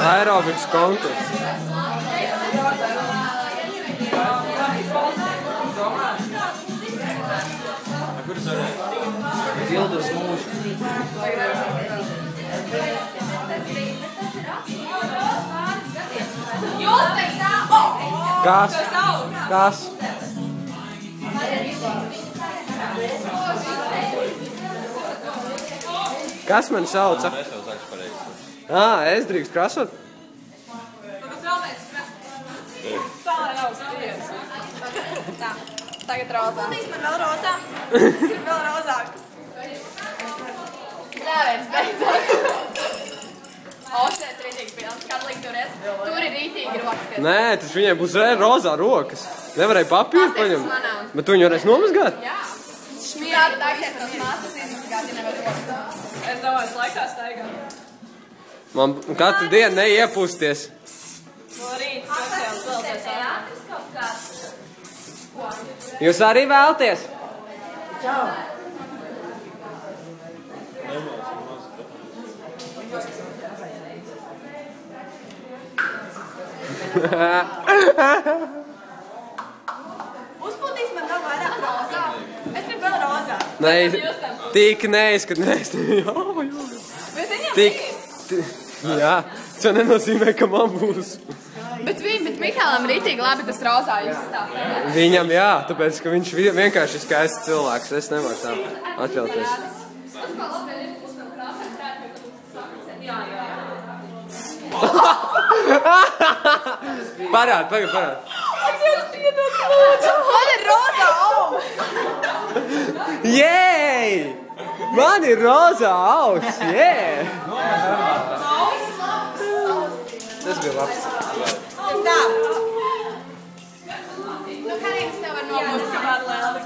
Aerobikas konkurss. Dildos mūžu. Kas? Kas? Kas man sauca? Es drīkst krasot? Tā, tagad rozā. Paldies man vēl rozā. Ir vēl rozāks. Ļāviens beidzot. Ošēs rītīgi pilns, kad likt tur ir rītīgi rokas. Nē, taču viņai būs rozā rokas. Nevarēja papīru paņemt. Bet tu viņu varēs nomazgāt? Jā. Šmīrāt taisies tas māsas izmazgāt, ja nevar rokas. Es domāju, es laikā staigā. Man katru dienu neiepūsties. No rīta sociāls vēlties ārā. Jūs arī vēlties? Čau! Uzpūtīs man vēl vairāk rozā. Es gribu vēl rozā. Nē, tik neizskat, Bet viņam tik, jā, tas nenozīmē, ka man būs. Bet Mihālam rītīgi labi tas rozā izstāstā. Viņam jā, tāpēc, ka viņš vienkārši ir skaists cilvēks. Es nevaru tā atļauties. Parād. Man ir rozā auss! Jēj! Man ir rozā auss, jēj! Tas bija labs. Tā. Nu, kā jums nevar nobūst, ka var lēli?